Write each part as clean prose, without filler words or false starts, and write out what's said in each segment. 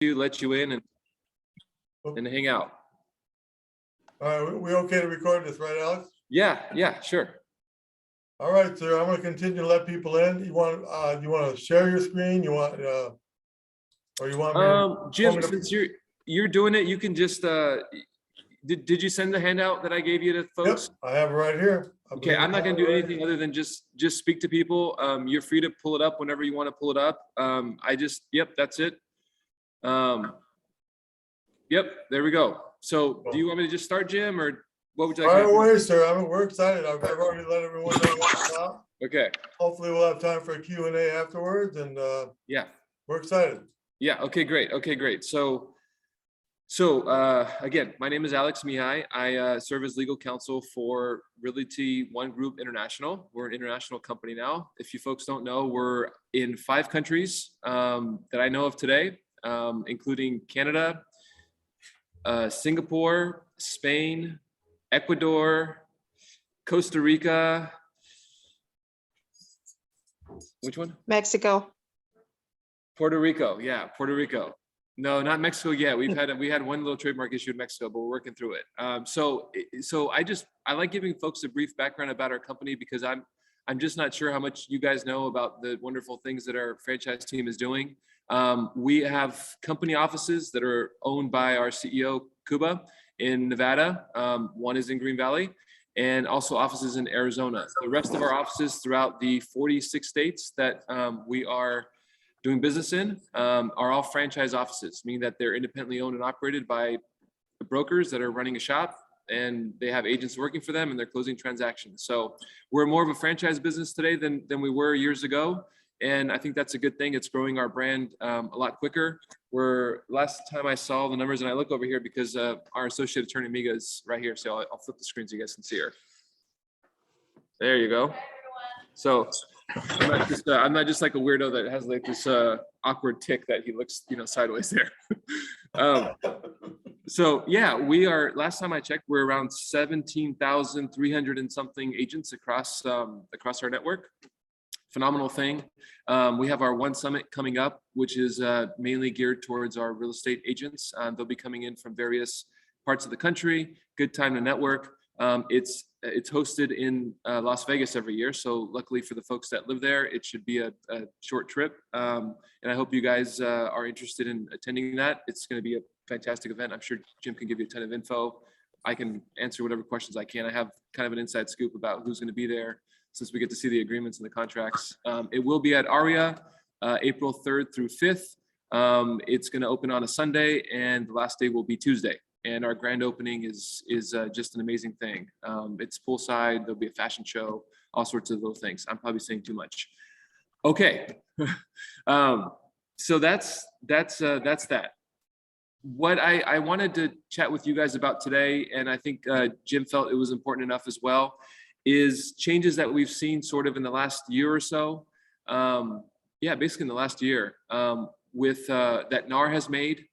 let you in and hang out. All right, we okay to record this, right, Alex? Yeah, sure. All right, sir. I'm going to continue to let people in. You want to share your screen? You want or you want me to? Jim, since you're doing it, you can just did you send the handout that I gave you to folks? Yep, I have it right here. Okay, I'm not going to do anything other than just speak to people. You're free to pull it up whenever you want to pull it up. Yep, that's it. Yep, there we go. So do you want me to just start, Jim, or what would you like? Right away, sir. We're excited. I've already let everyone know what's up. Okay. Hopefully we'll have time for a Q&A afterwards, and yeah, we're excited. Yeah, okay, great. So again, my name is Alex Mihai. I serve as legal counsel for Realty One Group International. We're an international company now. If you folks don't know, we're in 5 countries that I know of today, including Canada, Singapore, Spain, Ecuador, Costa Rica. Which one? Mexico. Puerto Rico. Yeah, Puerto Rico. No, not Mexico yet. We had one little trademark issue in Mexico, but we're working through it. So I like giving folks a brief background about our company because I'm just not sure how much you guys know about the wonderful things that our franchise team is doing. We have company offices that are owned by our CEO, Cuba, in Nevada. One is in Green Valley, and also offices in Arizona. The rest of our offices throughout the 46 states that we are doing business in are all franchise offices, meaning that they're independently owned and operated by brokers that are running a shop, and they have agents working for them and they're closing transactions. So we're more of a franchise business today than we were years ago. And I think that's a good thing. It's growing our brand a lot quicker. Last time I saw the numbers, and I look over here because our associate attorney Miga is right here. So I'll flip the screen so you guys can see her. There you go. So I'm not just like a weirdo that has like this awkward tick that he looks, sideways there. So yeah, we are, last time I checked, we're around 17,300 and something agents across our network. Phenomenal thing. We have our One Summit coming up, which is mainly geared towards our real estate agents. They'll be coming in from various parts of the country. Good time to network. It's hosted in Las Vegas every year. So luckily for the folks that live there, it should be a short trip. And I hope you guys are interested in attending that. It's going to be a fantastic event. I'm sure Jim can give you a ton of info. I can answer whatever questions I can. I have kind of an inside scoop about who's going to be there, since we get to see the agreements and the contracts. It will be at Aria, April 3rd through 5th. It's going to open on a Sunday, and the last day will be Tuesday. And our grand opening is just an amazing thing. It's poolside. There'll be a fashion show, all sorts of little things. I'm probably saying too much. Okay, so that's that. What I wanted to chat with you guys about today, and I think Jim felt it was important enough as well, is changes that we've seen sort of in the last year or so. Basically in the last year, with that NAR has made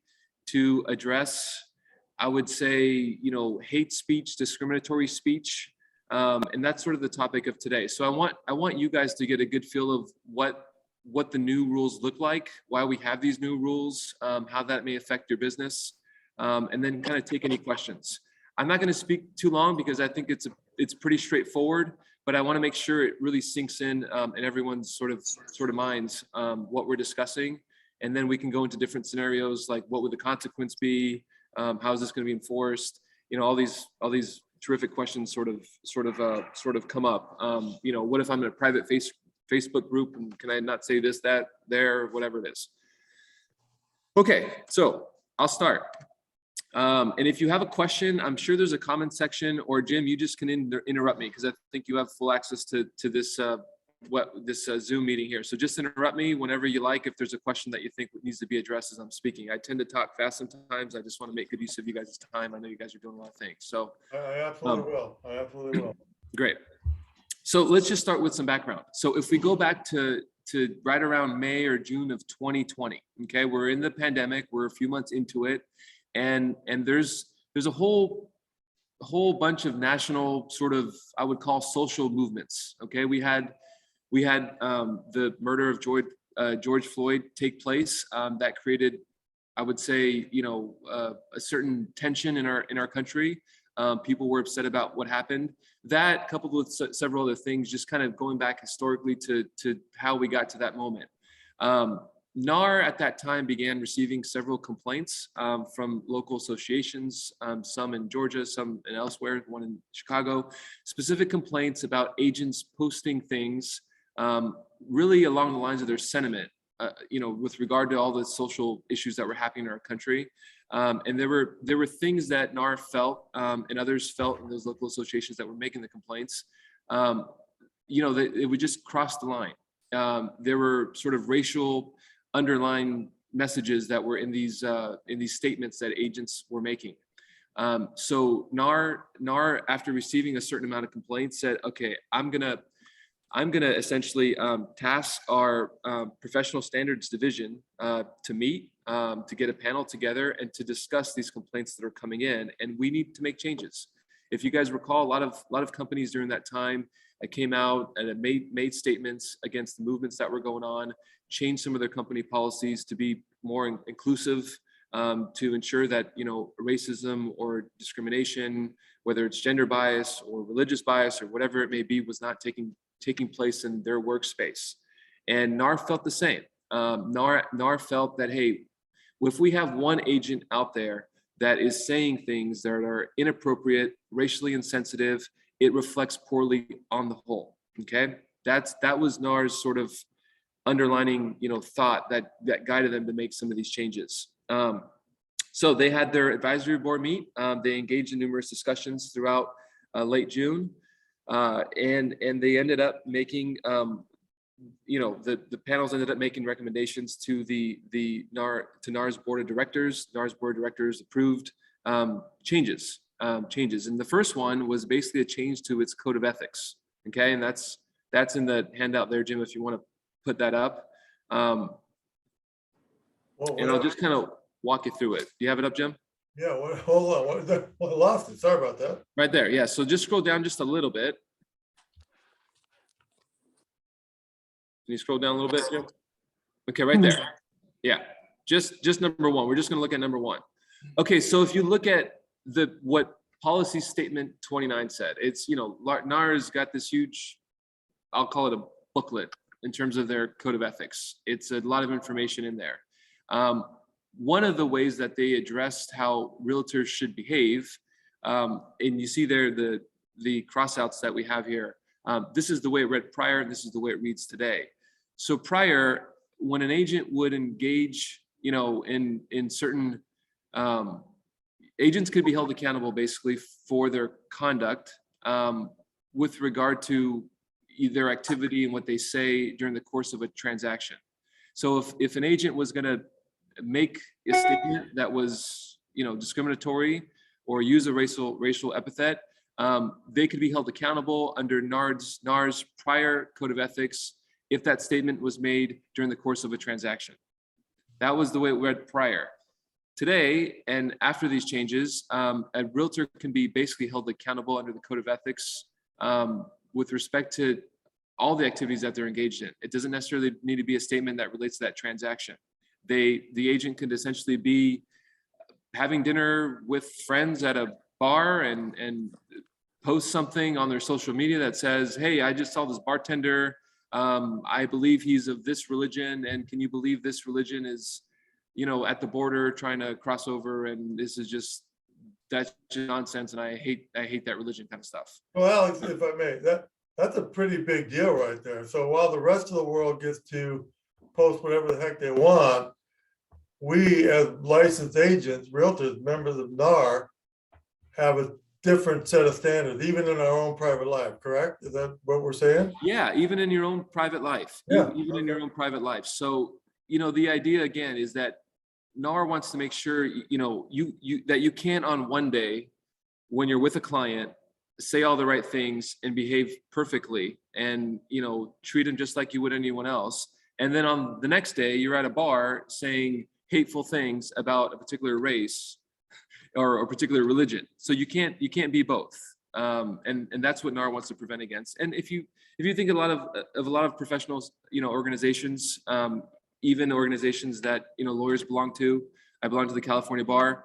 to address, I would say, hate speech, discriminatory speech, and that's sort of the topic of today. So I want you guys to get a good feel of what the new rules look like, why we have these new rules, how that may affect your business, and then kind of take any questions. I'm not going to speak too long because I think it's pretty straightforward, but I want to make sure it really sinks in everyone's sort of minds what we're discussing, and then we can go into different scenarios like what would the consequence be, how is this going to be enforced? All these terrific questions sort of come up. What if I'm in a private Facebook group and can I not say this, that, there, whatever it is? Okay, so I'll start. And if you have a question, I'm sure there's a comment section, or Jim, you just can interrupt me because I think you have full access to this Zoom meeting here. So just interrupt me whenever you like if there's a question that you think needs to be addressed as I'm speaking. I tend to talk fast sometimes. I just want to make good use of you guys' time. I know you guys are doing a lot of things. So I absolutely will. Great. So let's just start with some background. So if we go back to right around May or June of 2020, okay, we're in the pandemic, we're a few months into it. And there's a whole bunch of national sort of, I would call, social movements. Okay, we had the murder of George Floyd take place that created I would say, a certain tension in our country. People were upset about what happened. That, coupled with several other things, just kind of going back historically to how we got to that moment. NAR at that time began receiving several complaints from local associations, some in Georgia, some in elsewhere, one in Chicago, specific complaints about agents posting things really along the lines of their sentiment, with regard to all the social issues that were happening in our country. And there were things that NAR felt and others felt in those local associations that were making the complaints, it would just cross the line. There were sort of racial underlying messages that were in these statements that agents were making. So NAR, after receiving a certain amount of complaints, said, okay, I'm gonna essentially task our professional standards division to meet, to get a panel together and to discuss these complaints that are coming in, and we need to make changes. If you guys recall, a lot of companies during that time came out and made statements against the movements that were going on, changed some of their company policies to be more inclusive, to ensure that racism or discrimination, whether it's gender bias or religious bias or whatever it may be, was not taking place in their workspace. And NAR felt the same. NAR felt that, hey, if we have one agent out there that is saying things that are inappropriate, racially insensitive, it reflects poorly on the whole. Okay, that was NAR's sort of underlining thought that guided them to make some of these changes. So they had their advisory board meet. They engaged in numerous discussions throughout late June, and they ended up making the panels ended up making recommendations to NAR's board of directors. NAR's board of directors approved changes. And the first one was basically a change to its code of ethics. Okay, and that's in the handout there, Jim, if you want to put that up. And I'll just kind of walk you through it. Do you have it up, Jim? Yeah, hold on. I lost it. Sorry about that. Right there. Yeah. So just scroll down just a little bit. Can you scroll down a little bit, Jim? Okay, right there. Yeah. Just number one. We're just going to look at number one. Okay. So if you look at what policy statement 29 said, it's, NAR's got this huge, I'll call it a booklet in terms of their code of ethics. It's a lot of information in there. One of the ways that they addressed how realtors should behave, and you see there the crossouts that we have here. This is the way it read prior, and this is the way it reads today. So prior, when an agent would engage, in certain, agents could be held accountable basically for their conduct with regard to their activity and what they say during the course of a transaction. So if an agent was going to make a statement that was, discriminatory or use a racial epithet, they could be held accountable under NAR's prior code of ethics if that statement was made during the course of a transaction. That was the way it read prior. Today, and after these changes, a realtor can be basically held accountable under the code of ethics with respect to all the activities that they're engaged in. It doesn't necessarily need to be a statement that relates to that transaction. The agent could essentially be having dinner with friends at a bar and post something on their social media that says, hey, I just saw this bartender. I believe he's of this religion, and can you believe this religion is, at the border trying to cross over, and that's just nonsense, and I hate that religion kind of stuff. Well, Alex, if I may, that's a pretty big deal right there. So while the rest of the world gets to post whatever the heck they want, we as licensed agents, realtors, members of NAR, have a different set of standards, even in our own private life, correct? Is that what we're saying? Yeah, even in your own private life. Yeah. Even in your own private life. So, the idea again is that NAR wants to make sure, that you can on one day when you're with a client, say all the right things and behave perfectly and, treat them just like you would anyone else. And then on the next day, you're at a bar saying hateful things about a particular race or a particular religion. So you can't be both. And that's what NAR wants to prevent against. And if you think a lot of professionals, organizations, even organizations that, lawyers belong to, I belong to the California Bar.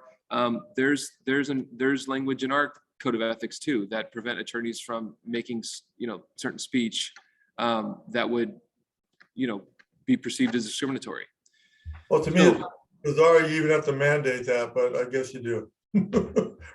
There's language in our code of ethics too that prevent attorneys from making, certain speech that would, be perceived as discriminatory. Well, to me, So- it's bizarre you even have to mandate that, but I guess you do.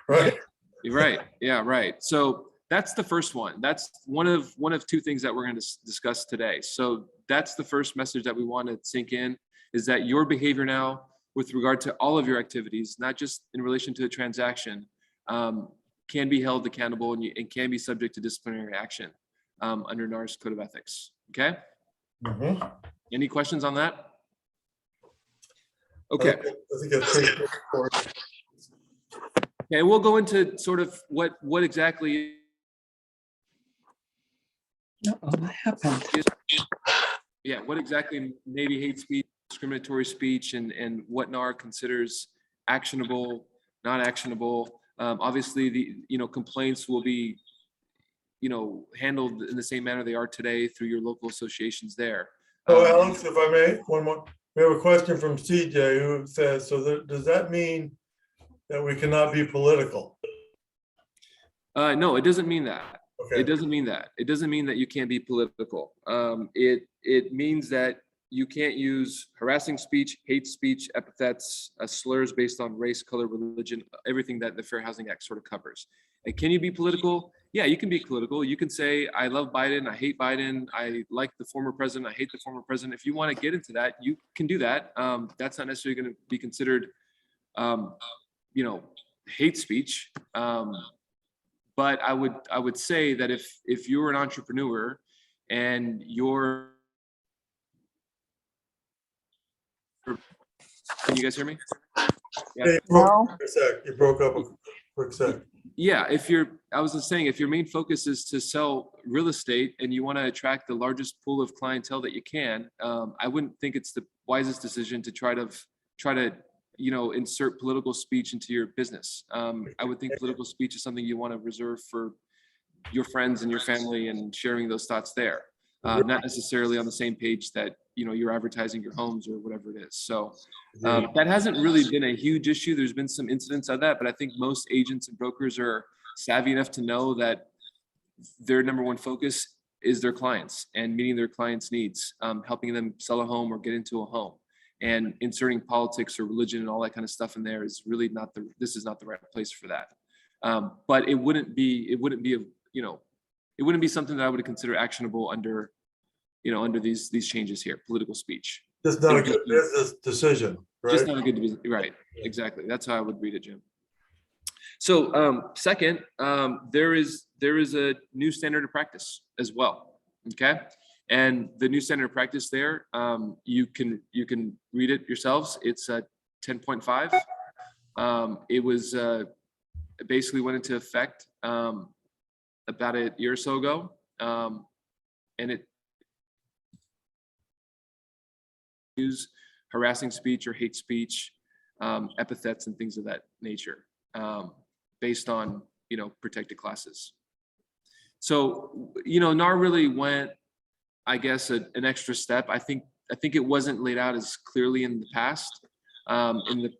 Right? You're right. Yeah, right. So that's the first one. That's one of two things that we're going to discuss today. So that's the first message that we want to sink in, is that your behavior now with regard to all of your activities, not just in relation to the transaction, can be held accountable and can be subject to disciplinary action under NAR's code of ethics. Okay. Mhm. Any questions on that? Okay. I think that's pretty cool. Okay, we'll go into sort of what exactly What happened? what exactly maybe hate speech, discriminatory speech, and what NAR considers actionable, not actionable. Obviously, the complaints will be handled in the same manner they are today through your local associations there. So Alex, if I may, one more, we have a question from CJ who says, so does that mean that we cannot be political? No, it doesn't mean that. Okay. It doesn't mean that. It doesn't mean that you can't be political. It means that you can't use harassing speech, hate speech, epithets, slurs based on race, color, religion, everything that the Fair Housing Act sort of covers. And can you be political? Yeah, you can be political. You can say, I love Biden, I hate Biden, I like the former president, I hate the former president. If you want to get into that, you can do that. That's not necessarily going to be considered, hate speech. But I would say that if you're an entrepreneur and you're, can you guys hear me? Yeah. Hey, you broke up a quick sec. Yeah, I was just saying, if your main focus is to sell real estate and you want to attract the largest pool of clientele that you can, I wouldn't think it's the wisest decision to try to insert political speech into your business. I would think political speech is something you want to reserve for your friends and your family and sharing those thoughts there, not necessarily on the same page that you're advertising your homes or whatever it is. So that hasn't really been a huge issue. There's been some incidents of that, but I think most agents and brokers are savvy enough to know that their number one focus is their clients and meeting their clients' needs, helping them sell a home or get into a home. And inserting politics or religion and all that kind of stuff in there is really this is not the right place for that. But it wouldn't be something that I would consider actionable under these changes here, political speech. Just not a good business decision, right? Just not a good business, right? Exactly. That's how I would read it, Jim. So second, there is a new standard of practice as well. Okay. And the new standard of practice there, you can read it yourselves. It's 10.5. It was it basically went into effect about a year or so ago, and it use harassing speech or hate speech, epithets and things of that nature, based on protected classes. So NAR really went, I guess, an extra step. I think it wasn't laid out as clearly in the past. In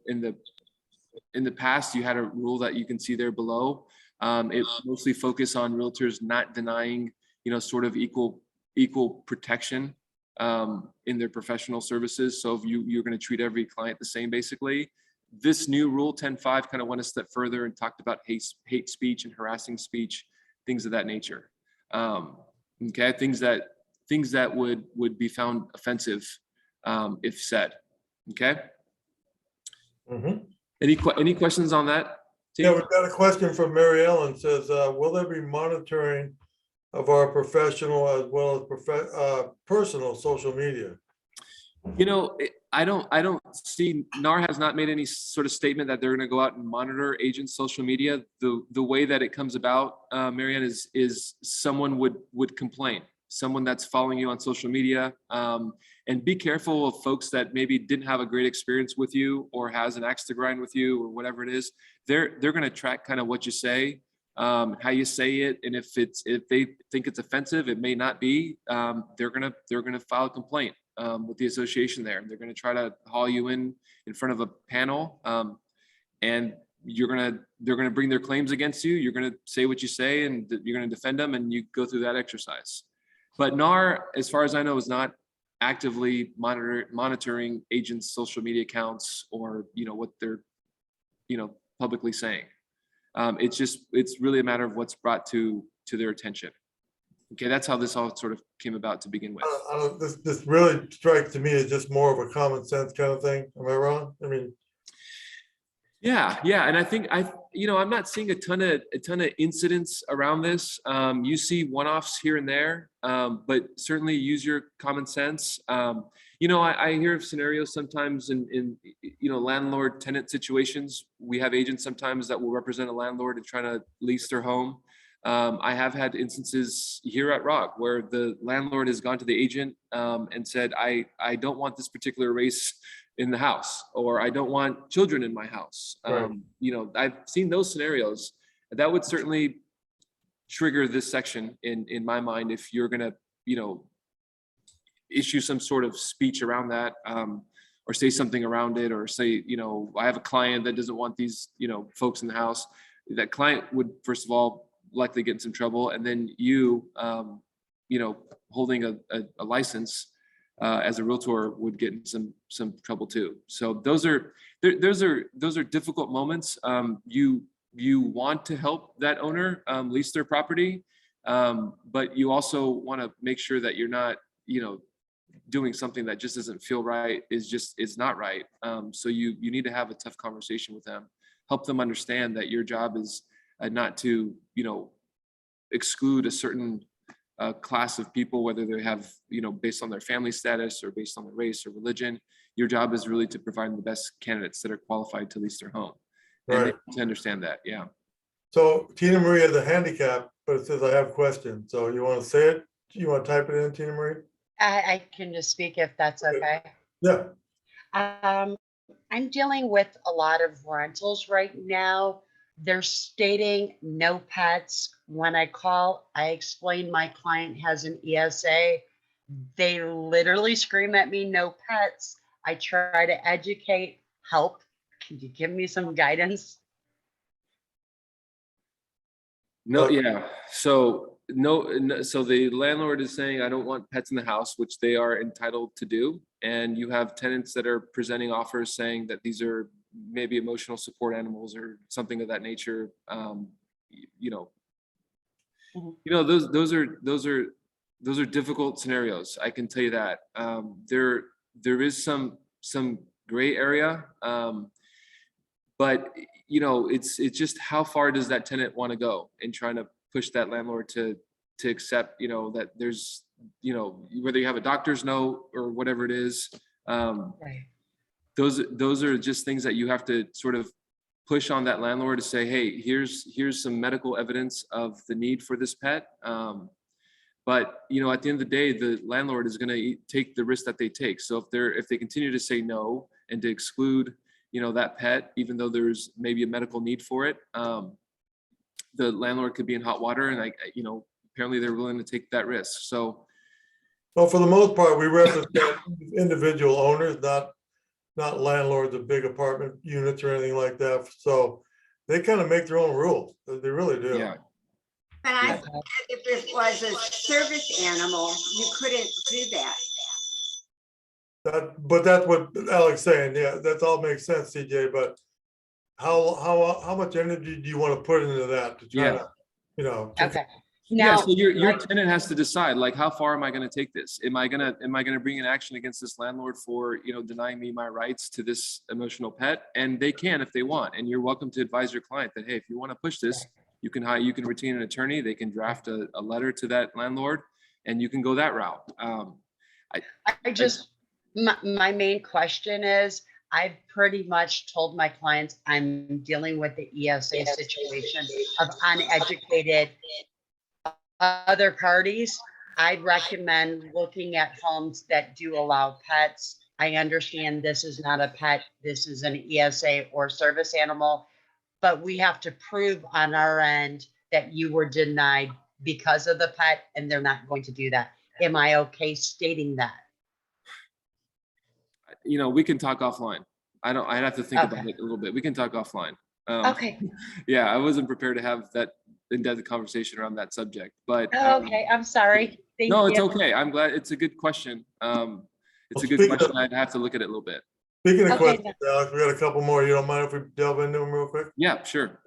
the past, you had a rule that you can see there below. It mostly focused on realtors not denying, sort of equal protection in their professional services. So if you're going to treat every client the same, basically. This new rule 10.5 kind of went a step further and talked about hate speech and harassing speech, things of that nature. Okay, things that would be found offensive if said. Okay. Mhm. Any questions on that? Yeah, we've got a question from Mary Ellen. Says, will there be monitoring of our professional as well as personal social media? I don't see, NAR has not made any sort of statement that they're going to go out and monitor agents' social media. The way that it comes about, Marianne, is someone would complain, someone that's following you on social media, and be careful of folks that maybe didn't have a great experience with you or has an axe to grind with you or whatever it is. They're going to track kind of what you say, how you say it, and if they think it's offensive, it may not be. They're gonna file a complaint. with the association there. They're going to try to haul you in front of a panel, and they're going to bring their claims against you. You're going to say what you say, and you're going to defend them, and you go through that exercise. But NAR, as far as I know, is not actively monitoring agents' social media accounts or, what they're, publicly saying. It's really a matter of what's brought to their attention. Okay, that's how this all sort of came about to begin with. This really strikes to me as just more of a common sense kind of thing. Am I wrong? I mean, Yeah, and I think I'm not seeing a ton of incidents around this. You see one-offs here and there, but certainly use your common sense. I hear of scenarios sometimes in landlord-tenant situations. We have agents sometimes that will represent a landlord and trying to lease their home. I have had instances here at Rock where the landlord has gone to the agent and said, I don't want this particular race in the house, or I don't want children in my house. Right. I've seen those scenarios. That would certainly trigger this section in my mind if you're gonna, issue some sort of speech around that, or say something around it, or say, I have a client that doesn't want these, folks in the house. That client would, first of all, likely get in some trouble, and then you, holding a license as a realtor would get in some trouble too. So those are difficult moments. You want to help that owner lease their property, but you also want to make sure that you're not, doing something that just doesn't feel right. It's not right. So you need to have a tough conversation with them, help them understand that your job is not to, exclude a certain class of people, whether they have, based on their family status or based on their race or religion. Your job is really to provide the best candidates that are qualified to lease their home. And right. to understand that, yeah. So Tina Marie has a handicap, but it says I have questions. So you want to say it? You want to type it in, Tina Marie? I can just speak if that's okay. Yeah. I'm dealing with a lot of rentals right now. They're stating no pets. When I call, I explain my client has an ESA. They literally scream at me, no pets. I try to educate, help. Can you give me some guidance? No, yeah. So so the landlord is saying, I don't want pets in the house, which they are entitled to do. And you have tenants that are presenting offers saying that these are maybe emotional support animals or something of that nature. Those are difficult scenarios. I can tell you that. There is some gray area, but it's just how far does that tenant want to go in trying to push that landlord to accept, that there's, whether you have a doctor's note or whatever it is. Right. Those are just things that you have to sort of push on that landlord to say, hey, here's some medical evidence of the need for this pet. But at the end of the day, the landlord is going to take the risk that they take. So if they continue to say no and to exclude, that pet, even though there's maybe a medical need for it, the landlord could be in hot water, and apparently they're willing to take that risk. So, well, for the most part, we represent individual owners, not landlords of big apartment units or anything like that. So they kind of make their own rules. They really do. yeah. But I thought if it was a service animal, you couldn't do that. But that's what Alex saying. Yeah, that all makes sense, CJ. But how much energy do you want to put into that to try to, Okay. Yeah, Now, so your tenant has to decide, like, how far am I going to take this? Am I gonna bring an action against this landlord for denying me my rights to this emotional pet? And they can if they want, and you're welcome to advise your client that, hey, if you want to push this, you can retain an attorney. They can draft a letter to that landlord, and you can go that route. My main question is, I've pretty much told my clients I'm dealing with the ESA situation of uneducated other parties. I'd recommend looking at homes that do allow pets. I understand this is not a pet, this is an ESA or service animal, but we have to prove on our end that you were denied because of the pet, and they're not going to do that. Am I okay stating that? you know, we can talk offline. I'd have to think about Okay. it a little bit. We can talk offline. Okay, Yeah, I wasn't prepared to have that in-depth conversation around that subject, but. okay, I'm sorry. Thank No, it's you. okay. I'm glad. It's a good question. It's Well, a good speaking question. of- I'd have to look at it a little bit. Speaking of Okay, questions, Alex, we got a couple more. You don't mind if we delve into them real quick? Yeah, sure.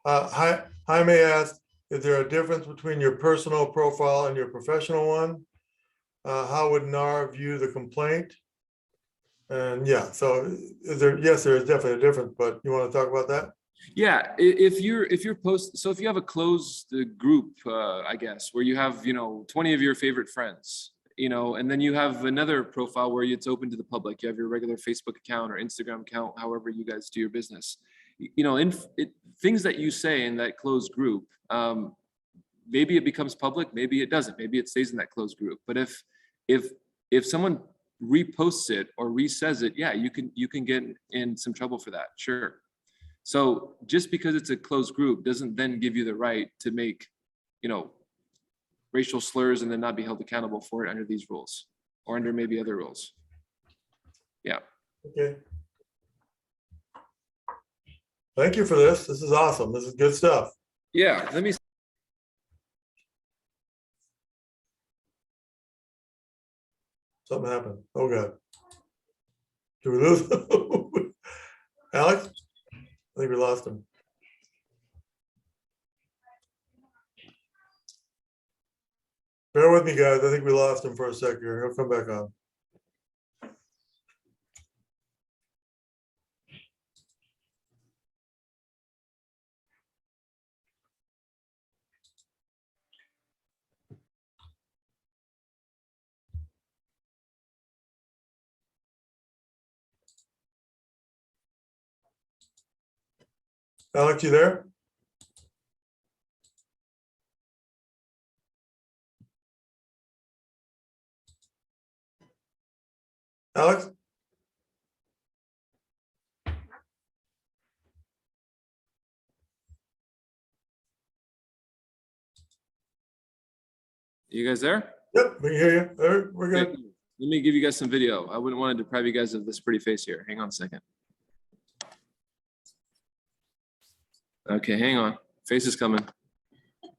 Jaime asked, is there a difference between your personal profile and your professional one? How would NAR view the complaint? And yeah, so yes, there is definitely a difference, but you want to talk about that? Yeah, if you're post, so if you have a closed group, I guess, where you have, you know, 20 of your favorite friends, you know, and then you have another profile where it's open to the public. You have your regular Facebook account or Instagram account, however you guys do your business. You know, things that you say in that closed group, maybe it becomes public, maybe it doesn't, maybe it stays in that closed group. But if someone reposts it or resays it, yeah, you can get in some trouble for that, sure. So just because it's a closed group doesn't then give you the right to make, you know, racial slurs and then not be held accountable for it under these rules or under maybe other rules. Yeah. Okay. Thank you for this. This is awesome. This is good stuff. Yeah, let me. Something happened. Oh, God. Did we lose? Alex? I think we lost him. Bear with me, guys. I think we lost him for a second here. He'll come back on. Alex, you there? Alex? You guys there? Yep, we can hear you. There, we're Okay, good. let me give you guys some video. I wouldn't want to deprive you guys of this pretty face here. Hang on a second. Okay, hang on. Face is coming. Did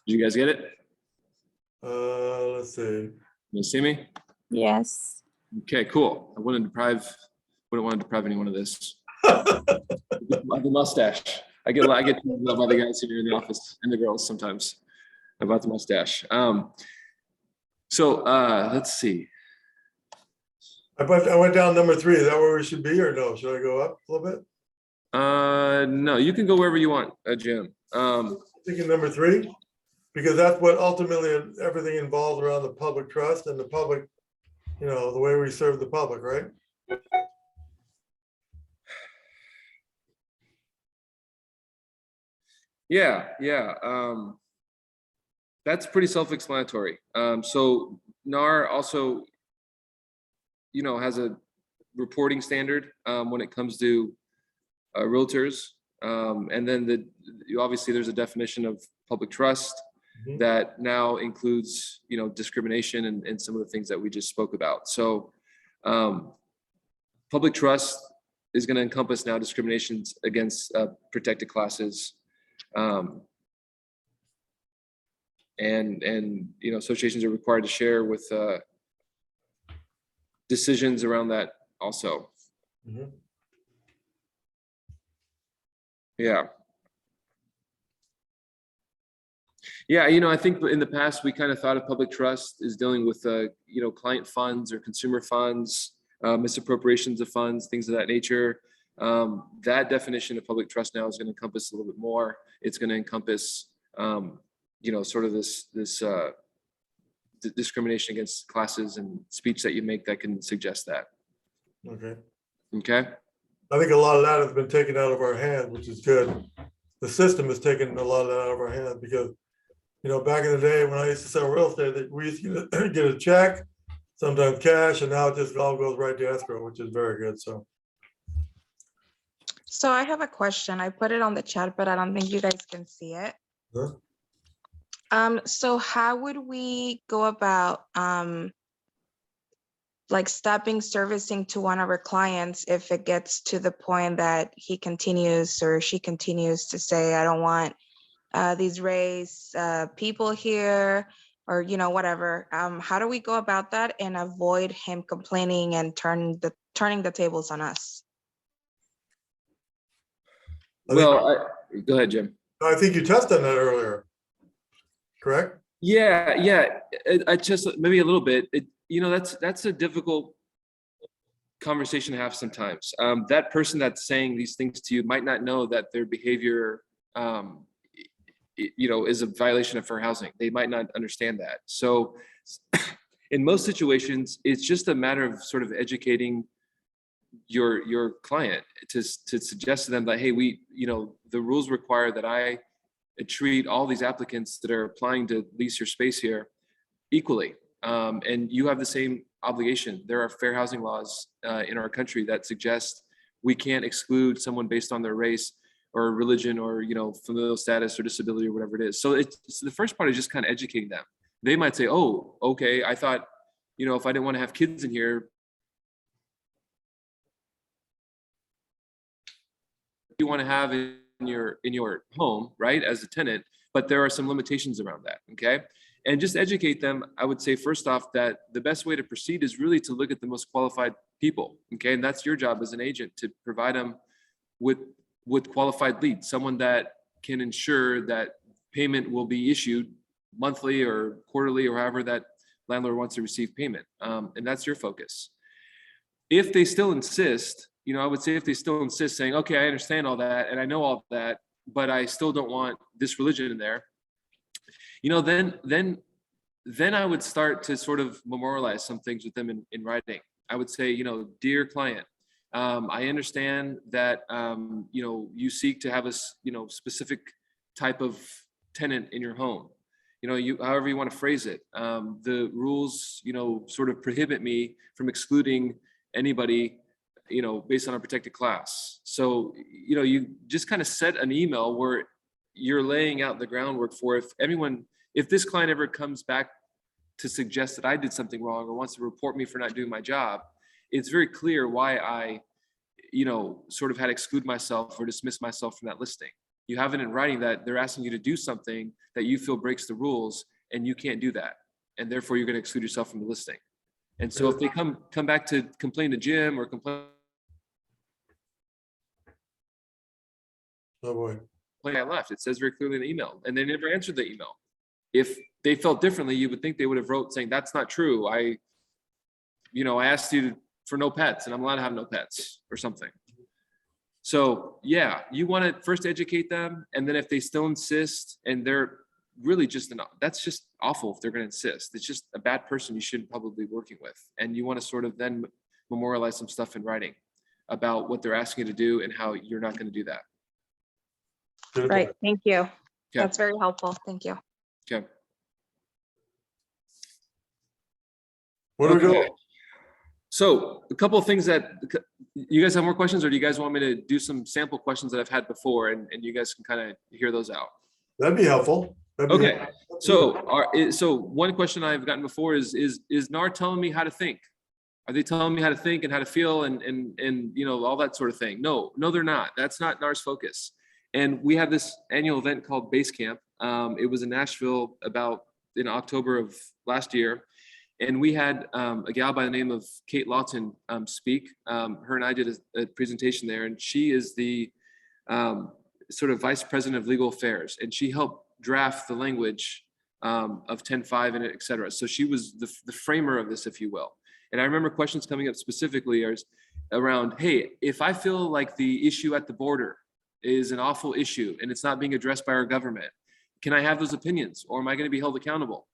you guys get it? Let's see. You see me? Yes. Okay, cool. I wouldn't want to deprive anyone of this. The mustache. I get teased by the guys here in the office and the girls sometimes about the mustache. So let's see. I went down number 3. Is that where we should be or no? Should I go up a little bit? No, you can go wherever you want, Jim. Thinking number 3, because that's what ultimately everything involves around the public trust and the public, you know, the way we serve the public, right? Yeah. That's pretty self-explanatory. So NAR also, you know, has a reporting standard when it comes to realtors. And then obviously there's a definition of public trust Mhm. that now includes, you know, discrimination and some of the things that we just spoke about. So public trust is going to encompass now discriminations against protected classes. And you know, associations are required to share with decisions around that also. Mhm. Yeah, you know, I think in the past we kind of thought of public trust as dealing with you know, client funds or consumer funds, misappropriations of funds, things of that nature. That definition of public trust now is going to encompass a little bit more. It's going to encompass you know, sort of this discrimination against classes and speech that you make that can suggest that. Okay. Okay. I think a lot of that has been taken out of our hands, which is good. The system has taken a lot of that out of our hands because, you know, back in the day when I used to sell real estate, we used to get a check, sometimes cash, and now it just all goes right to escrow, which is very good. So. So I have a question. I put it on the chat, but I don't think you guys can see it. Huh? So how would we go about like stopping servicing to one of our clients if it gets to the point that he continues or she continues to say, I don't want these race people here, or whatever. How do we go about that and avoid him complaining and turning the tables on us? Well, go ahead, Jim. I think you touched on that earlier, correct? Yeah. I just maybe a little bit. That's a difficult conversation to have sometimes. That person that's saying these things to you might not know that their behavior, is a violation of fair housing. They might not understand that. So, in most situations, it's just a matter of sort of educating your client to suggest to them that, hey, the rules require that I treat all these applicants that are applying to lease your space here equally, and you have the same obligation. There are fair housing laws in our country that suggest we can't exclude someone based on their race or religion or familial status or disability or whatever it is. So the first part is just kind of educating them. They might say, oh, okay, I thought if I didn't want to have kids in here, you want to have in your home, right, as a tenant, but there are some limitations around that. Okay. And just educate them. I would say first off that the best way to proceed is really to look at the most qualified people. Okay. And that's your job as an agent, to provide them with qualified leads, someone that can ensure that payment will be issued monthly or quarterly or however that landlord wants to receive payment. And that's your focus. If they still insist, I would say if they still insist saying, okay, I understand all that and I know all that, but I still don't want this religion in there, then I would start to sort of memorialize some things with them in writing. I would say, dear client, I understand that, you seek to have a, specific type of tenant in your home. However you want to phrase it. The rules, sort of prohibit me from excluding anybody, based on a protected class. So, you just kind of set an email where you're laying out the groundwork for if this client ever comes back to suggest that I did something wrong or wants to report me for not doing my job, it's very clear why I, sort of had to exclude myself or dismiss myself from that listing. You have it in writing that they're asking you to do something that you feel breaks the rules and you can't do that. And therefore you're going to exclude yourself from the listing. And so if they come back to complain to Jim or complain, Oh boy. I left, it says very clearly in the email, and they never answered the email. If they felt differently, you would think they would have wrote saying, that's not true. I asked you for no pets and I'm allowed to have no pets or something. So yeah, you want to first educate them. And then if they still insist and they're really that's just awful if they're going to insist. It's just a bad person you shouldn't probably be working with. And you want to sort of then memorialize some stuff in writing about what they're asking you to do and how you're not going to do that. Good. Right. Thank you. Okay. That's very helpful. Thank you. Okay. Where do we go? So a couple of things that you guys have more questions, or do you guys want me to do some sample questions that I've had before and you guys can kind of hear those out? That'd be helpful. Okay. So one question I've gotten before is NAR telling me how to think? Are they telling me how to think and how to feel and all that sort of thing? No, they're not. That's not NAR's focus. And we have this annual event called Base Camp. It was in Nashville in October of last year. And we had a gal by the name of Kate Lawton speak. Her and I did a presentation there, and she is the sort of vice president of legal affairs, and she helped draft the language of 10.5 and et cetera. So she was the framer of this, if you will. And I remember questions coming up specifically around, hey, if I feel like the issue at the border is an awful issue and it's not being addressed by our government, can I have those opinions, or am I going to be held accountable?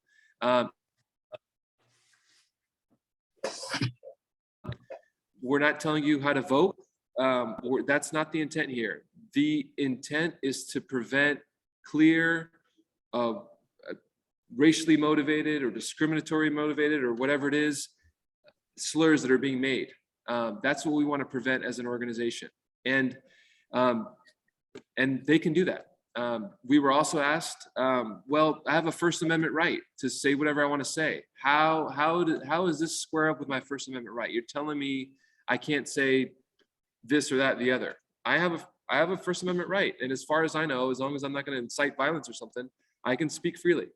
We're not telling you how to vote. That's not the intent here. The intent is to prevent clear, racially motivated or discriminatory motivated or whatever it is, slurs that are being made. That's what we want to prevent as an organization. And they can do that. We were also asked, well, I have a First Amendment right to say whatever I want to say. How does this square up with my First Amendment right? You're telling me I can't say this or that, the other. I have a First Amendment right. And as far as I know, as long as I'm not going to incite violence or something, I can speak freely.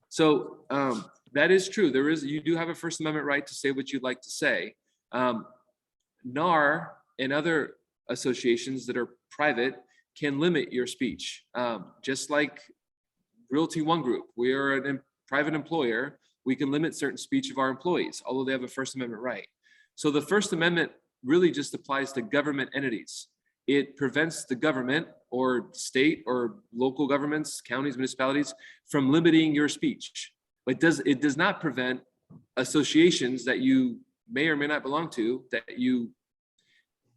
So that is true. You do have a First Amendment right to say what you'd like to say. NAR and other associations that are private can limit your speech. Just like Realty One Group, we are a private employer. We can limit certain speech of our employees, although they have a First Amendment right. So the First Amendment really just applies to government entities. It prevents the government or state or local governments, counties, municipalities from limiting your speech. But it does not prevent associations that you may or may not belong to, that you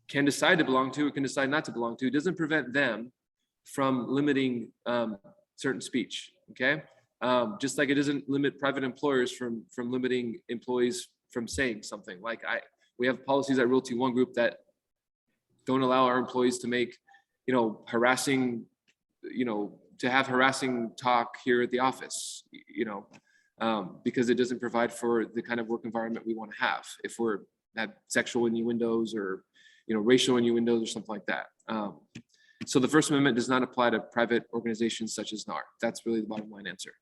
can decide to belong to or can decide not to belong to. It doesn't prevent them from limiting certain speech, okay? Just like it doesn't limit private employers from limiting employees from saying something. Like we have policies at Realty One Group that don't allow our employees to make, harassing, to have harassing talk here at the office, because it doesn't provide for the kind of work environment we want to have if we're have sexual innuendos or, racial innuendos or something like that. So the First Amendment does not apply to private organizations such as NAR. That's really the bottom line answer.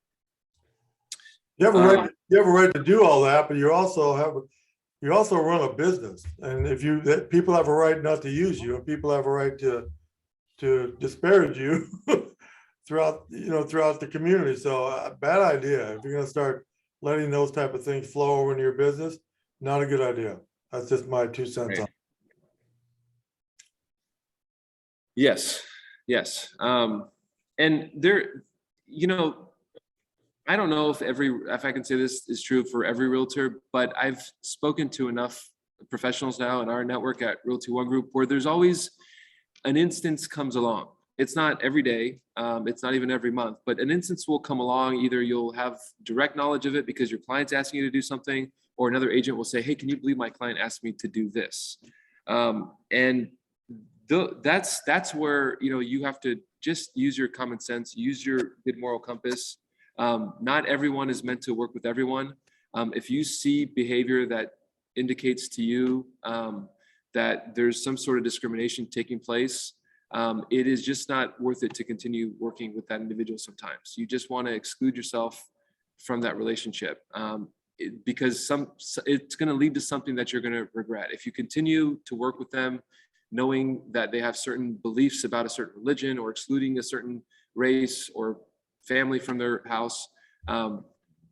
You have a right to do all that, but you also run a business. And if people have a right not to use you, and people have a right to disparage you throughout the community. So bad idea. If you're going to start letting those type of things flow over into your business, not a good idea. That's just my 2 cents Right. on it. Yes. And there, I don't know if I can say this is true for every realtor, but I've spoken to enough professionals now in our network at Realty One Group where there's always an instance comes along. It's not every day, it's not even every month, but an instance will come along. Either you'll have direct knowledge of it because your client's asking you to do something, or another agent will say, hey, can you believe my client asked me to do this? And that's where, you have to just use your common sense, use your good moral compass. Not everyone is meant to work with everyone. If you see behavior that indicates to you that there's some sort of discrimination taking place, it is just not worth it to continue working with that individual sometimes. You just want to exclude yourself from that relationship because it's going to lead to something that you're going to regret. If you continue to work with them, knowing that they have certain beliefs about a certain religion or excluding a certain race or family from their house,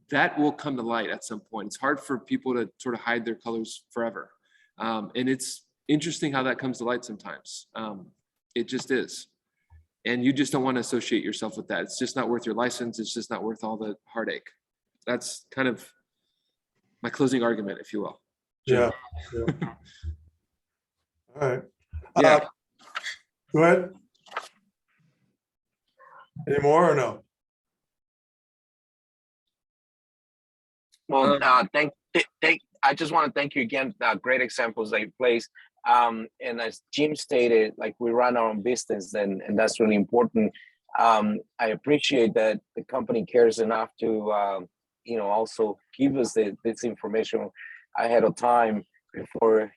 that will come to light at some point. It's hard for people to sort of hide their colors forever. And it's interesting how that comes to light sometimes. It just is. And you just don't want to associate yourself with that. It's just not worth your license. It's just not worth all the heartache. That's kind of my closing argument, if you will. Yeah. All right. Yeah. Go ahead. Any more or no? Well, I just want to thank you again. Great examples that you placed. And as Jim stated, like we run our own business, and that's really important. I appreciate that the company cares enough to, also give us this information ahead of time before,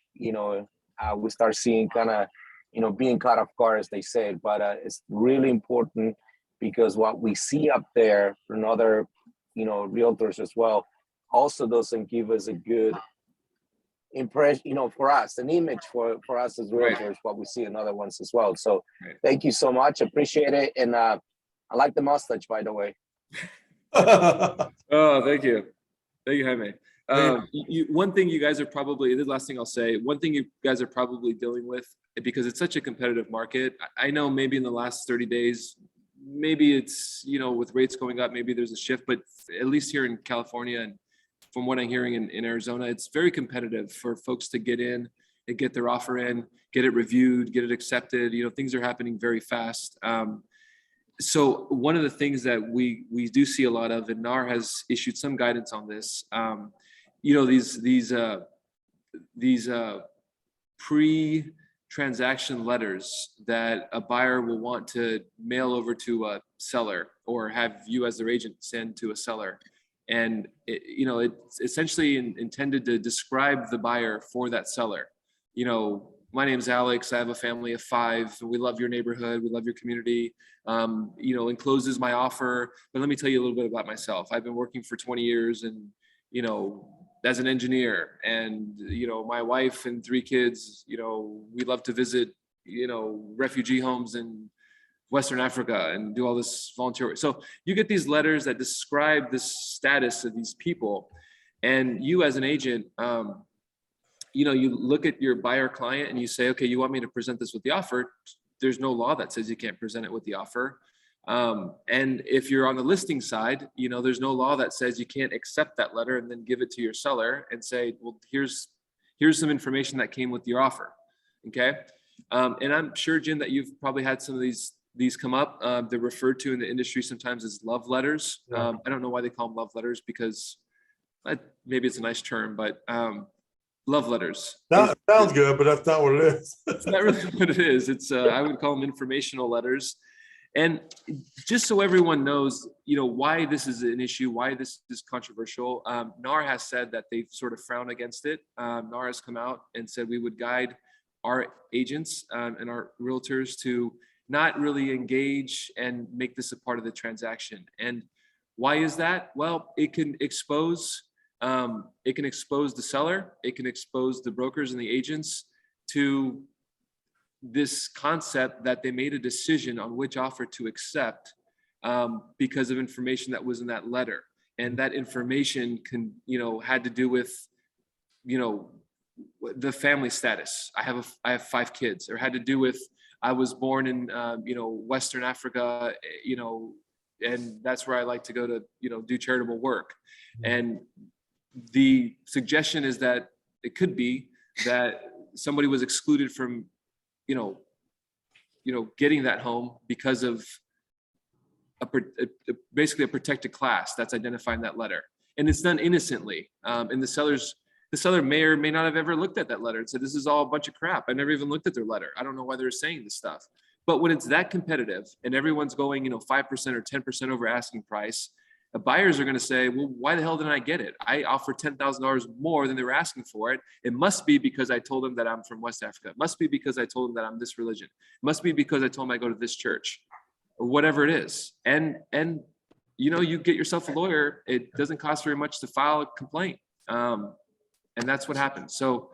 we start seeing kind of, being caught off guard, as they said. But it's really important because what we see up there from other, realtors as well, also doesn't give us a good impression, for us, an image for us as realtors, right, what we see in other ones as well. So right, thank you so much. Appreciate it. And I like the mustache, by the way. Oh, thank you. Thank you, Jaime. One thing you guys are probably, the last thing I'll say, one thing you guys are probably dealing with, because it's such a competitive market. I know maybe in the last 30 days, maybe it's, with rates going up, maybe there's a shift, but at least here in California and from what I'm hearing in Arizona, it's very competitive for folks to get in and get their offer in, get it reviewed, get it accepted. Things are happening very fast. So one of the things that we do see a lot of, and NAR has issued some guidance on this, these transaction letters that a buyer will want to mail over to a seller or have you as their agent send to a seller. And it's essentially intended to describe the buyer for that seller. My name's Alex. I have a family of 5. We love your neighborhood. We love your community. Encloses my offer. But let me tell you a little bit about myself. I've been working for 20 years and, as an engineer, and, my wife and 3 kids, we love to visit, refugee homes in Western Africa and do all this volunteer work. So you get these letters that describe the status of these people, and you as an agent, you look at your buyer client and you say, okay, you want me to present this with the offer. There's no law that says you can't present it with the offer. And if you're on the listing side, there's no law that says you can't accept that letter and then give it to your seller and say, well, here's some information that came with your offer. Okay. And I'm sure, Jim, that you've probably had some of these come up. They're referred to in the industry sometimes as love letters. Yeah. I don't know why they call them love letters, because maybe it's a nice term, but love letters. That sounds good, but that's not what it is. It's not really what it is. It's I would call them informational letters. And just so everyone knows, why this is an issue, why this is controversial, NAR has said that they sort of frown against it. NAR has come out and said we would guide our agents and our realtors to not really engage and make this a part of the transaction. And why is that? Well, it can expose the seller, it can expose the brokers and the agents to this concept that they made a decision on which offer to accept because of information that was in that letter. And that information had to do with, the family status. I have 5 kids, or had to do with, I was born in, Western Africa, and that's where I like to go to, do charitable work. And the suggestion is that it could be that somebody was excluded from, getting that home because of basically a protected class that's identified in that letter. And it's done innocently. And the seller may or may not have ever looked at that letter and said, this is all a bunch of crap. I never even looked at their letter. I don't know why they're saying this stuff. But when it's that competitive and everyone's going, 5% or 10% over asking price, the buyers are going to say, well, why the hell didn't I get it? I offered $10,000 more than they were asking for it. It must be because I told them that I'm from West Africa. It must be because I told them that I'm this religion. It must be because I told them I go to this church, or whatever it is. And you get yourself a lawyer. It doesn't cost very much to file a complaint. And that's what happens. So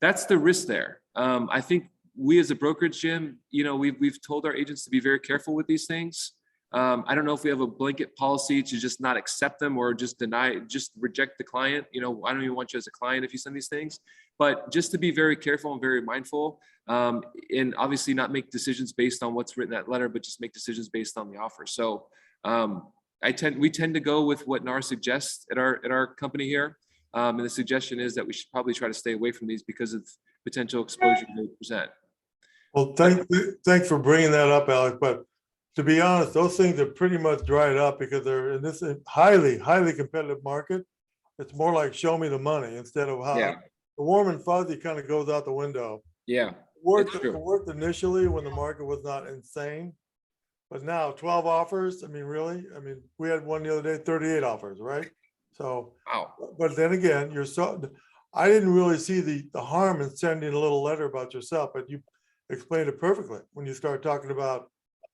that's the risk there. I think we as a brokerage, Jim, we've told our agents to be very careful with these things. I don't know if we have a blanket policy to just not accept them or just reject the client. I don't even want you as a client if you send these things, but just to be very careful and very mindful, and obviously not make decisions based on what's written in that letter, but just make decisions based on the offer. So we tend to go with what NAR suggests at our company here. And the suggestion is that we should probably try to stay away from these because of potential exposure they present. Well, thanks for bringing that up, Alex. But to be honest, those things have pretty much dried up because they're in this highly, highly competitive market. It's more like show me the money instead of how the warm and fuzzy kind of goes out the window. Yeah. It worked initially when the market was not insane, but now 12 offers. Really? We had one the other day, 38 offers, right? So, wow. But then again, I didn't really see the harm in sending a little letter about yourself, but you explained it perfectly when you start talking about,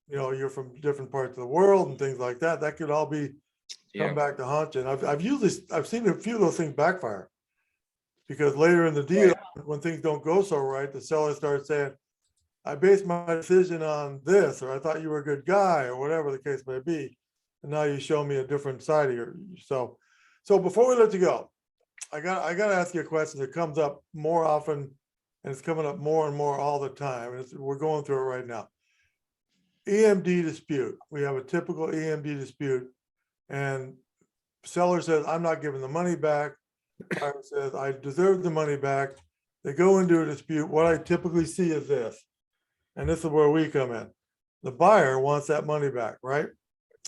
you're from different parts of the world and things like that. That could all come back to haunt you. And I've seen a few of those things backfire, because later in the deal, when things don't go so right, the seller starts saying, I based my decision on this, or I thought you were a good guy, or whatever the case may be. And now you show me a different side of so before we let you go, I got to ask you a question that comes up more often, and it's coming up more and more all the time. And we're going through it right now. EMD dispute. We have a typical EMD dispute, and seller says, I'm not giving the money back. Buyer says, I deserve the money back. They go into a dispute. What I typically see is this, and this is where we come in. The buyer wants that money back, right?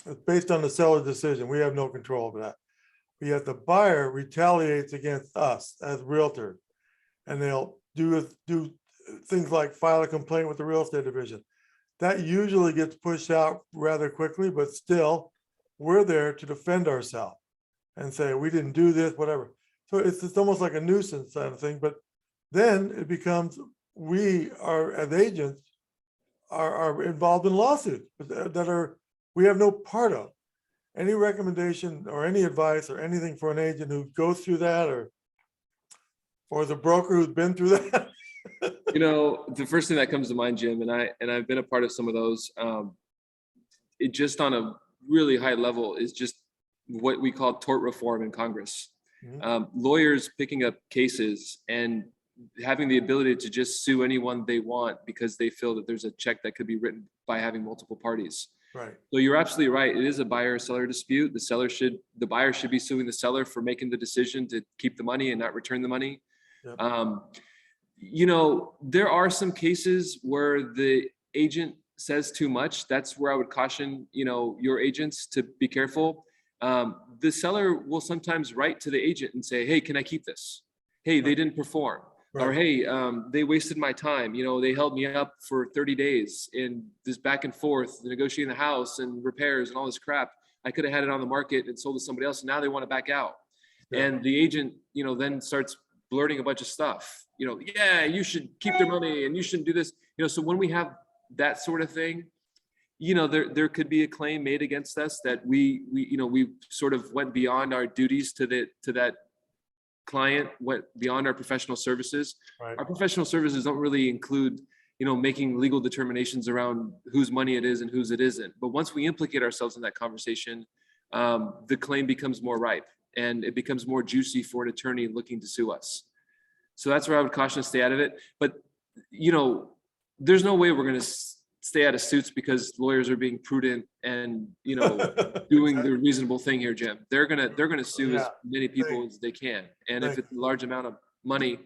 It's based on the seller's decision. We have no control over that. But yet the buyer retaliates against us as realtors, and they'll do things like file a complaint with the real estate division. That usually gets pushed out rather quickly, but still, we're there to defend ourselves and say, we didn't do this, whatever. So it's almost like a nuisance kind of thing, but then it becomes, we are, as agents, are involved in lawsuits that we have no part of. Any recommendation or any advice or anything for an agent who goes through that, or the broker who's been through that? You know, the first thing that comes to mind, Jim, and I've been a part of some of those, it just on a really high level is just what we call tort reform in Congress. Mhm. Lawyers picking up cases and having the ability to just sue anyone they want because they feel that there's a check that could be written by having multiple parties. Right. So you're absolutely right. It is a buyer-seller dispute. The buyer should be suing the seller for making the decision to keep the money and not return the money. Yep. You know, there are some cases where the agent says too much. That's where I would caution, you know, your agents to be careful. The seller will sometimes write to the agent and say, hey, can I keep this? Hey, they didn't perform. Or, Right. hey, they wasted my time. You know, they held me up for 30 days in this back and forth, negotiating the house and repairs and all this crap. I could have had it on the market and sold to somebody else. And now they want to back out. Yeah. And the agent, you know, then starts blurting a bunch of stuff. You know, yeah, you should keep their money and you shouldn't do this. You know, so when we have that sort of thing, you know, there could be a claim made against us that we sort of went beyond our duties to that client, went beyond our professional services. Right. Our professional services don't really include, you know, making legal determinations around whose money it is and whose it isn't. But once we implicate ourselves in that conversation, the claim becomes more ripe and it becomes more juicy for an attorney looking to sue us. So that's where I would caution to stay out of it. But, you know, there's no way we're going to stay out of suits because lawyers are being prudent and, you know, doing the reasonable thing here, Jim. They're gonna sue as Yeah. many people as they can. And if Thank it's a large amount of money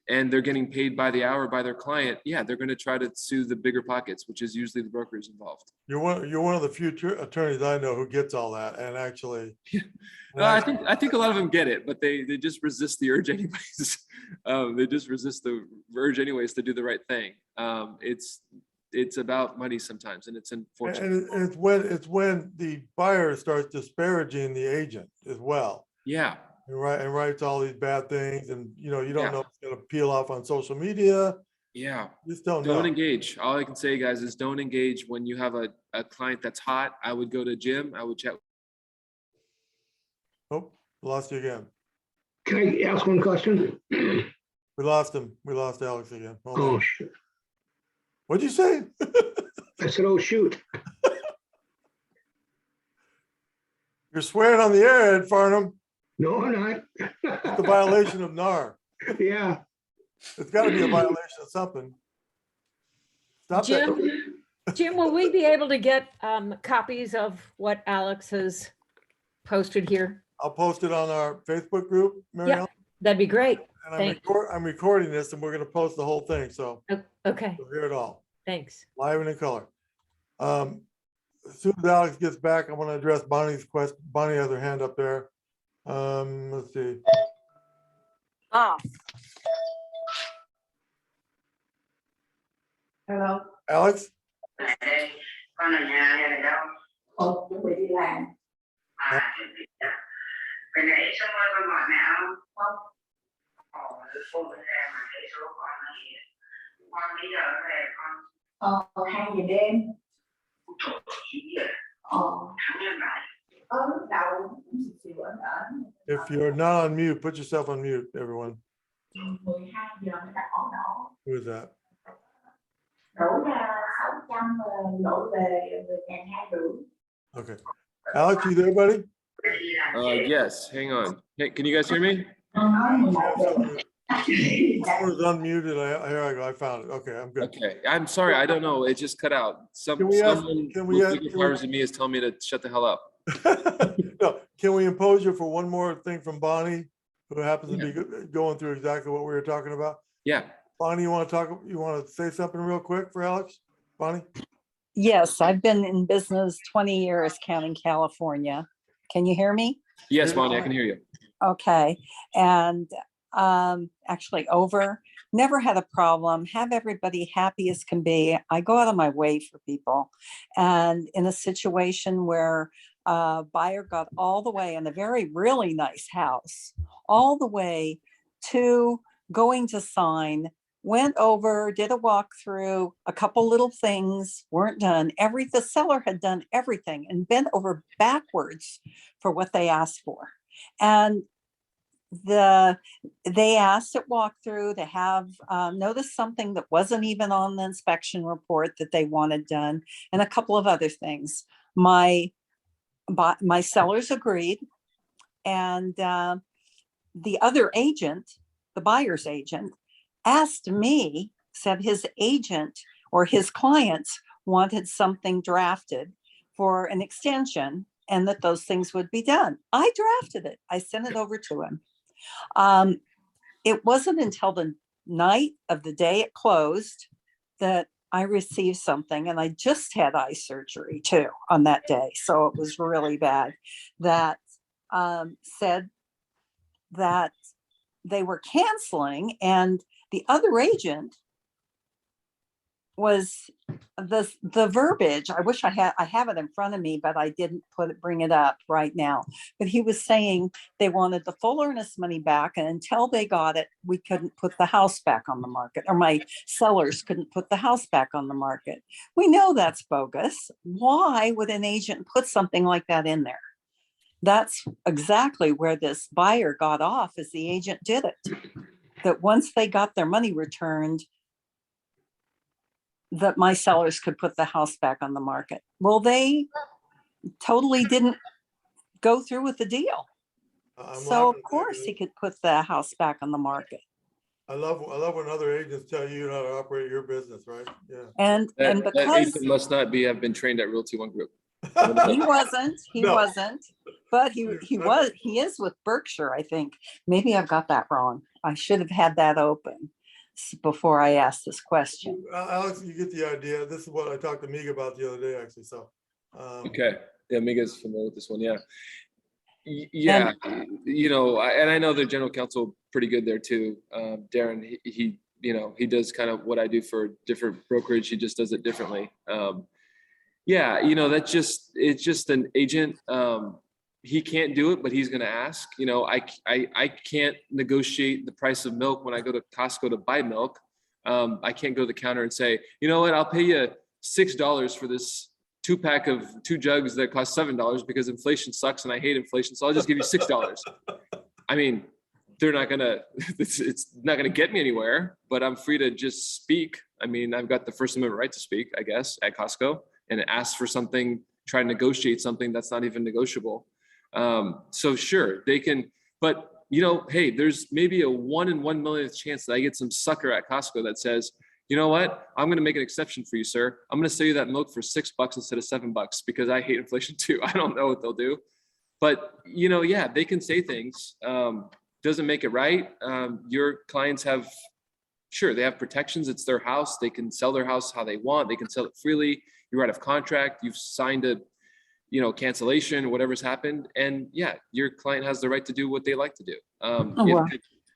and they're getting paid by the hour by their client, yeah, they're gonna try to sue the bigger pockets, which is usually the brokers involved. You're one of the few attorneys I know who gets all that and actually. No, I think a lot of them get it, but they just resist the urge anyways. They just resist the urge anyways to do the right thing. It's about money sometimes, and it's unfortunate. And it's when the buyer starts disparaging the agent as well. Yeah, And writes all these bad things, and you know, you don't Yeah. know if it's gonna peel off on social media. yeah. You just don't Don't know. engage. All I can say, guys, is don't engage when you have a client that's hot. I would go to Jim. I would chat. Oh, lost you again. Can I ask one question? We lost him. We lost Alex again. Hold Oh, on. shit. What'd you say? I said, oh, shoot. You're swearing on the air, Ed Farnham. No, I'm not. It's a violation of NAR. Yeah. It's gotta be a violation of something. Stop that. Jim, will we be able to get copies of what Alex has posted here? I'll post it on our Facebook group, Marielle. That'd be great. And thanks. I'm recording this and we're gonna post the whole thing, so Okay, you'll hear it all, thanks. live and in color. As soon as Alex gets back, I want to address Bonnie's question. Bonnie has her hand up there. Let's see. Hello. Alex? Con ở nhà hay là đâu? Chuẩn bị đi làm. Cái nãy xong rồi con gọi mẹ không? Không. Cô bên ra mà cái số con nó hiện. Con bây giờ nó về con. 2 giờ đêm. Trời ơi, 9 giờ. Thắng lên lại. Lúc đầu cũng xịu ở. If you're not on mute, put yourself on mute, everyone. 12 giờ mới đặt ổn đổ. Who is that? Đổ ra 600 đổ về nhà 2,5. Okay. Alex, you there, buddy? Yes, hang on. Hey, can you guys hear me? Someone's unmuted. Here I go. I found it. Okay, I'm good. Okay, I'm sorry. I don't know. It just cut out. Can we ask- Someone can we with ask- bigger can we- powers than me is telling me to shut the hell up. No, can we impose you for one more thing from Bonnie, who happens to be going through exactly what we were talking about? Yeah. Bonnie, you want to say something real quick for Alex? Bonnie? Yes, I've been in business 20 years, counting California. Can you hear me? Yes, Bonnie, I can hear you. Okay. And actually over, never had a problem, have everybody happy as can be. I go out of my way for people. And in a situation where a buyer got all the way in a very, really nice house, all the way to going to sign, went over, did a walkthrough, a couple little things weren't done. The seller had done everything and bent over backwards for what they asked for. And they asked at walkthrough to have noticed something that wasn't even on the inspection report that they wanted done, and a couple of other things. My sellers agreed, and the other agent, the buyer's agent, asked me, said his agent or his clients wanted something drafted for an extension and that those things would be done. I drafted it. I sent it over to him. It wasn't until the night of the day it closed that I received something, and I just had eye surgery too on that day. So it was really bad. That said that they were canceling, and the other agent was the verbiage. I wish I have it in front of me, but I didn't bring it up right now. But he was saying they wanted the full earnest money back, and until they got it, we couldn't put the house back on the market, or my sellers couldn't put the house back on the market. We know that's bogus. Why would an agent put something like that in there? That's exactly where this buyer got off, as the agent did it. That once they got their money returned, that my sellers could put the house back on the market. Well, they totally didn't go through with the deal. So of course he could put the house back on the market. I love when other agents tell you how to operate your business, right? Yeah. And That because agent must not have been trained at Realty One Group. he wasn't, No. but he is with Berkshire, I think. Maybe I've got that wrong. I should have had that open before I asked this question. Alex, you get the idea. This is what I talked to Miga about the other day, actually. So, Okay. Yeah, Miga's familiar with this one. Yeah. Yeah. You know, and I know the general counsel pretty good there too. Darren, he you know, he does kind of what I do for different brokerage. He just does it differently. Yeah, you know, it's just an agent. He can't do it, but he's going to ask. You know, I can't negotiate the price of milk when I go to Costco to buy milk. I can't go to the counter and say, you know what, I'll pay you $6 for this 2-pack of 2 jugs that cost $7 because inflation sucks and I hate inflation. So I'll just give you $6. I mean, they're not gonna, it's not gonna get me anywhere, but I'm free to just speak. I mean, I've got the First Amendment right to speak, I guess, at Costco and ask for something, try to negotiate something that's not even negotiable. So sure, they can, but you know, hey, there's maybe a 1 in 1 millionth chance that I get some sucker at Costco that says, you know what, I'm going to make an exception for you, sir. I'm going to sell you that milk for $6 instead of $7 because I hate inflation too. I don't know what they'll do, but you know, yeah, they can say things. Doesn't make it right. Your clients have, sure, they have protections. It's their house. They can sell their house how they want. They can sell it freely. You're out of contract. You've signed a, you know, cancellation, whatever's happened. And yeah, your client has the right to do what they like to do. Wow.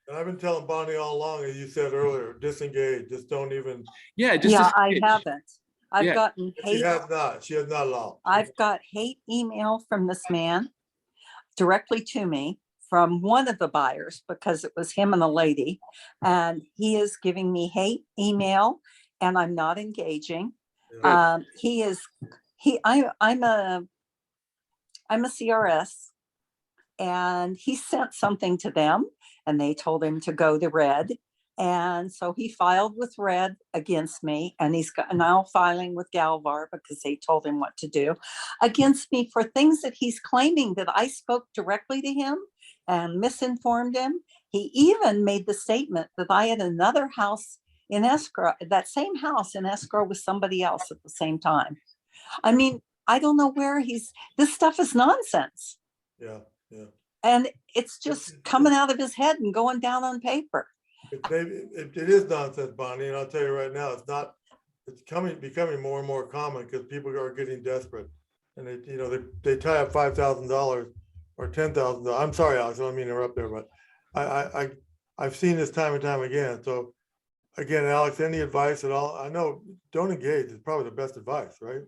and I've been telling Bonnie all along, as you said earlier, disengage. Just don't even. Yeah, just Yeah, I disengage. haven't. I've Yeah. gotten She hate. has not. She has not at all. I've got hate email from this man directly to me from one of the buyers, because it was him and a lady, and he is giving me hate email and I'm not engaging. Yeah. I'm a CRS, and he sent something to them and they told him to go to Red. And so he filed with Red against me, and he's now filing with Galvar because they told him what to do against me for things that he's claiming that I spoke directly to him and misinformed him. He even made the statement that I had another house in escrow, that same house in escrow with somebody else at the same time. I mean, I don't know where this stuff is nonsense. Yeah. Yeah. And it's just coming out of his head and going down on paper. It is nonsense, Bonnie, and I'll tell you right now, it's not. It's becoming more and more common because people are getting desperate, and they tie up $5,000 or $10,000. I'm sorry, Alex, I don't mean to interrupt there, but I've seen this time and time again. So again, Alex, any advice at all? I know don't engage is probably the best advice, right?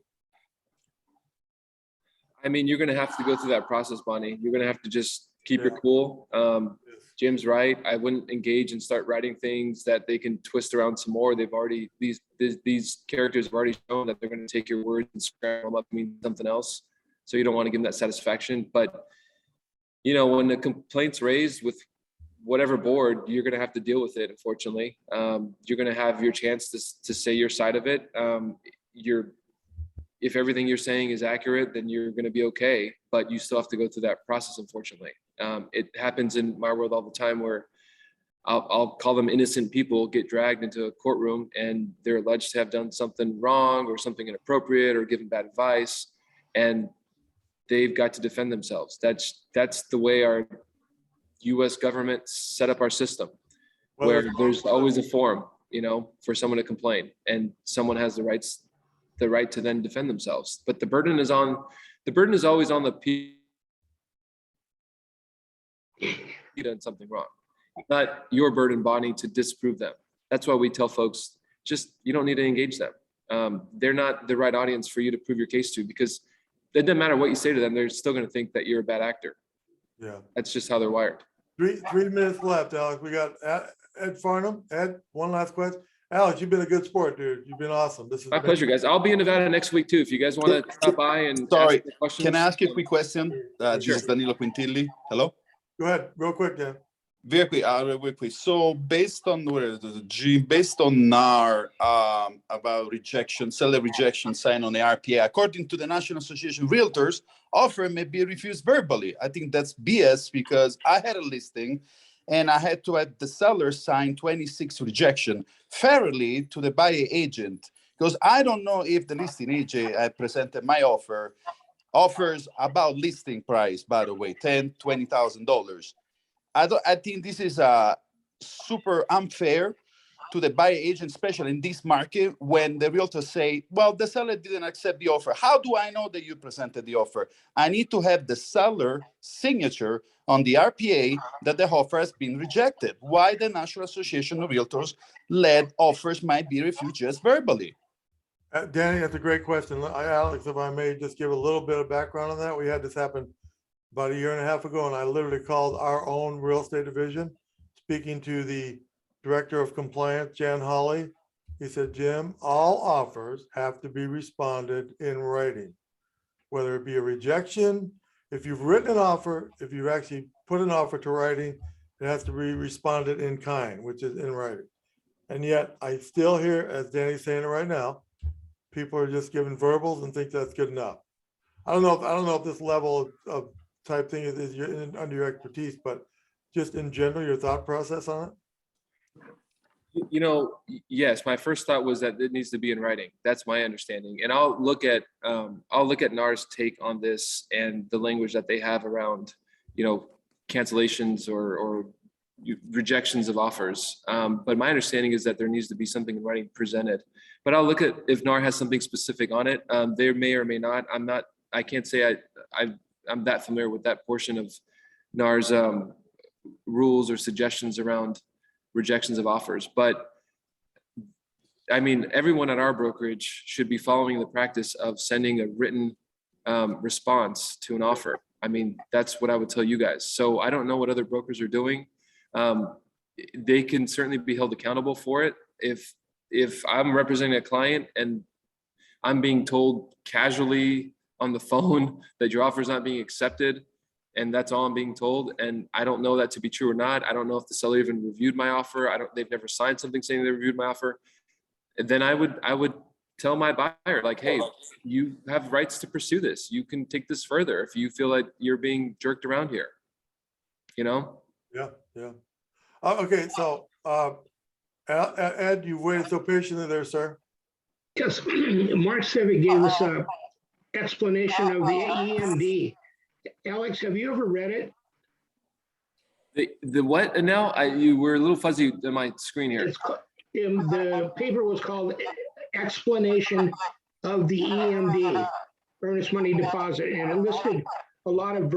I mean, you're gonna have to go through that process, Bonnie. You're gonna have to just keep your Yeah. cool. Yes. Jim's right. I wouldn't engage and start writing things that they can twist around some more. They've already, these characters have already shown that they're gonna take your words and scramble them up to mean something else. So you don't want to give them that satisfaction. But, you know, when the complaint's raised with whatever board, you're gonna have to deal with it, unfortunately. You're gonna have your chance to say your side of it. If everything you're saying is accurate, then you're going to be okay, but you still have to go through that process, unfortunately. It happens in my world all the time where I'll call them innocent people get dragged into a courtroom and they're alleged to have done something wrong or something inappropriate or given bad advice, and they've got to defend themselves. That's the way our US government set up our system, Well, where there's always a forum, you know, for someone to complain, and someone has the right to then defend themselves. But the burden is always on the people who done something wrong. It's not your burden, Bonnie, to disprove them. That's why we tell folks, you don't need to engage them. They're not the right audience for you to prove your case to, because it doesn't matter what you say to them, they're still going to think that you're a bad actor. Yeah. That's just how they're wired. 3 minutes left, Alex. We got Ed Farnham. Ed, one last question. Alex, you've been a good sport, dude. You've been awesome. This is My pleasure, guys. I'll be in Nevada next week too. If you guys want to stop by and Sorry, ask me questions. can I ask you a quick question? This Sure. is Danilo Quintilli. Hello? Go ahead, real quick, Dan. Very quick. So based on based on NAR about rejection, seller rejection sign on the RPA, according to the National Association of Realtors, offer may be refused verbally. I think that's BS, because I had a listing and I had to have the seller sign 26 rejection fairly to the buyer agent, because I don't know if the listing agent I presented my offers about listing price, by the way, $10,000-$20,000. I think this is super unfair to the buyer agent, especially in this market, when the realtors say, well, the seller didn't accept the offer. How do I know that you presented the offer? I need to have the seller signature on the RPA that the offer has been rejected. Why the National Association of Realtors led offers might be refused just verbally? Danny, that's a great question. Alex, if I may just give a little bit of background on that. We had this happen about 1.5 years ago, and I literally called our own real estate division, speaking to the director of compliance, Jan Hawley. He said, Jim, all offers have to be responded in writing, whether it be a rejection. If you've written an offer, if you've actually put an offer to writing, it has to be responded in kind, which is in writing. And yet I still hear, as Danny's saying it right now, people are just giving verbals and think that's good enough. I don't know if this level of type thing is under your expertise, but just in general, your thought process on it? You know, yes, my first thought was that it needs to be in writing. That's my understanding. And I'll look at NAR's take on this and the language that they have around, you know, cancellations or rejections of offers. But my understanding is that there needs to be something in writing presented. But I'll look at if NAR has something specific on it. There may or may not. I can't say I'm that familiar with that portion of NAR's rules or suggestions around rejections of offers. But I mean, everyone at our brokerage should be following the practice of sending a written response to an offer. I mean, that's what I would tell you guys. So I don't know what other brokers are doing. They can certainly be held accountable for it. If I'm representing a client and I'm being told casually on the phone that your offer is not being accepted, and that's all I'm being told, and I don't know that to be true or not. I don't know if the seller even reviewed my offer. They've never signed something saying they reviewed my offer. And then I would tell my buyer, like, hey, you have rights to pursue this. You can take this further if you feel like you're being jerked around here. You know? Yeah. Okay, so Ed, you waited so patiently there, sir. Yes, Mark Civic gave us a explanation of the EMD. Alex, have you ever read it? The what? And now you were a little fuzzy on my screen here. The paper was called Explanation of the EMD, Earnest Money Deposit, and it listed a lot of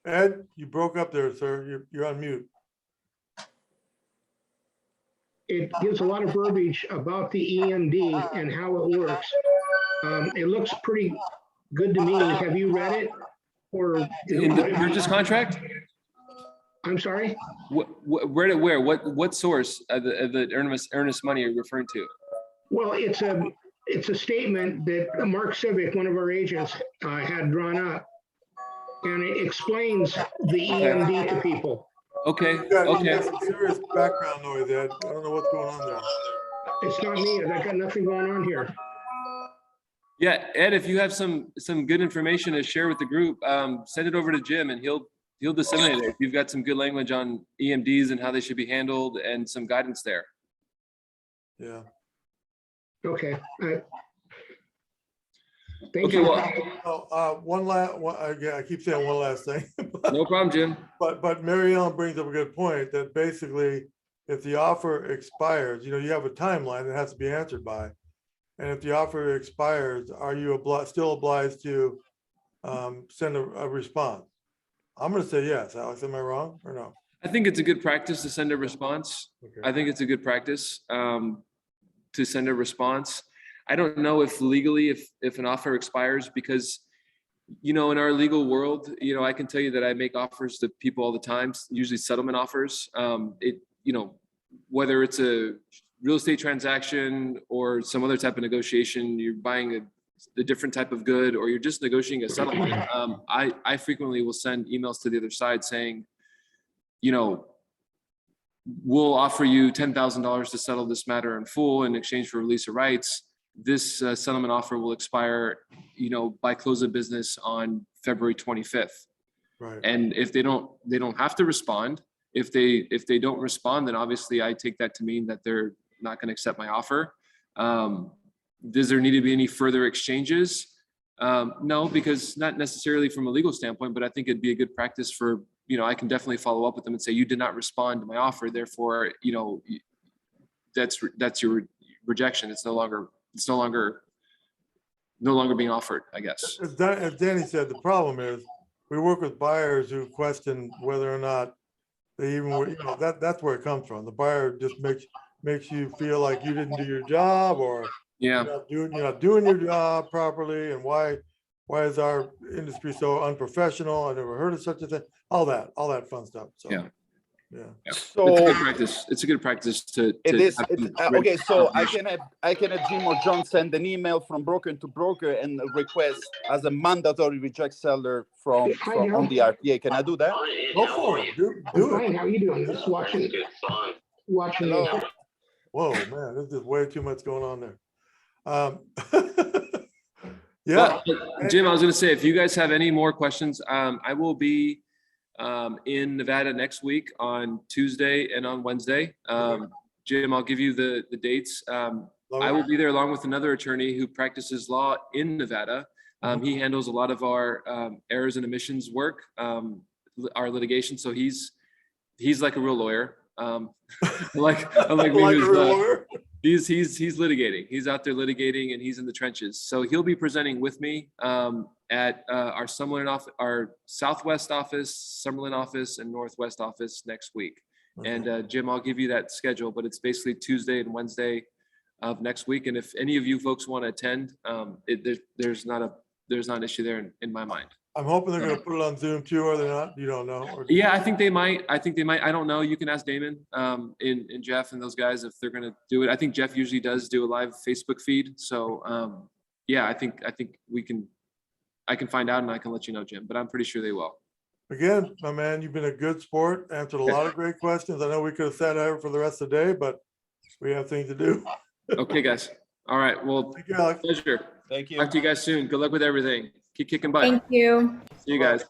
Ed, you broke up there, sir. You're on mute. It gives a lot of verbiage about the EMD and how it works. It looks pretty good to me. Have you read it? Or In the purchase contract? I'm sorry? Where? What source of the earnest money are you referring to? Well, it's a statement that Mark Civic, one of our agents, had drawn up. And it explains the EMD to people. Okay, You got okay. some serious background noise, Ed. I don't know what's going on there. It's not me. I got nothing going on here. Yeah, Ed, if you have some good information to share with the group, send it over to Jim and he'll disseminate it. If you've got some good language on EMDs and how they should be handled and some guidance there. Yeah. Okay. Thank Okay, you. well, I keep saying one last thing. no problem, Jim. But Mary Ellen brings up a good point that basically, if the offer expires, you have a timeline that has to be answered by. And if the offer expires, are you still obliged to send a response? I'm going to say yes. Alex, am I wrong or no? I think it's a good practice to send a response. Okay. I think it's a good practice to send a response. I don't know if legally, if an offer expires, because, in our legal world, I can tell you that I make offers to people all the time, usually settlement offers. Whether it's a real estate transaction or some other type of negotiation, you're buying a different type of good, or you're just negotiating a settlement. I frequently will send emails to the other side saying, we'll offer you $10,000 to settle this matter in full in exchange for release of rights. This settlement offer will expire, by close of business on February 25th. Right. And if they don't have to respond. If they don't respond, then obviously I take that to mean that they're not going to accept my offer. Does there need to be any further exchanges? No, because not necessarily from a legal standpoint, but I think it'd be a good practice for, I can definitely follow up with them and say, you did not respond to my offer. Therefore, that's your rejection. It's no longer being offered, I guess. As Danny said, the problem is we work with buyers who question whether or not they even, that's where it comes from. The buyer just makes you feel like you didn't do your job, or Yeah. you're not doing your job properly. And why is our industry so unprofessional? I never heard of such a thing. All that fun stuff. So, Yeah. Yeah. So it's a good practice. It's a good practice to. it is. have some Okay, so I information. can have Jim or John send an email from broker to broker and request as a mandatory reject seller from on the RPA. Can I do that? Go for it. Do Fine. it. How are you doing? Just watching. Hello. Whoa, man, there's just way too much going on there. Yeah. Well, Jim, I was going to say, if you guys have any more questions, I will be in Nevada next week on Tuesday and on Wednesday. Jim, I'll give you the dates. I will be there along with another attorney who practices law in Nevada. He handles a lot of our errors and omissions work, our litigation. So he's like a real lawyer. Unlike me, who's, he's litigating. He's out there litigating and he's in the trenches. So he'll be presenting with me at our Summerlin office, our Southwest office, Summerlin office, and Northwest office next week. And Jim, I'll give you that schedule, but it's basically Tuesday and Wednesday of next week. And if any of you folks want to attend, there's not an issue there in my mind. I'm hoping they're going to put it on Zoom too, or they're not. You don't know. Or... Yeah, I think they might. I don't know. You can ask Damon and Jeff and those guys if they're going to do it. I think Jeff usually does do a live Facebook feed. So yeah, I think I can find out and I can let you know, Jim, but I'm pretty sure they will. Again, my man, you've been a good sport, answered a lot of great questions. I know we could have sat here for the rest of the day, but we have things to do. Okay, guys. All right. Well, Thank you, Alex. pleasure. Thank you. Talk to you guys soon. Good luck with everything. Keep kicking butt. Thank you. See you guys.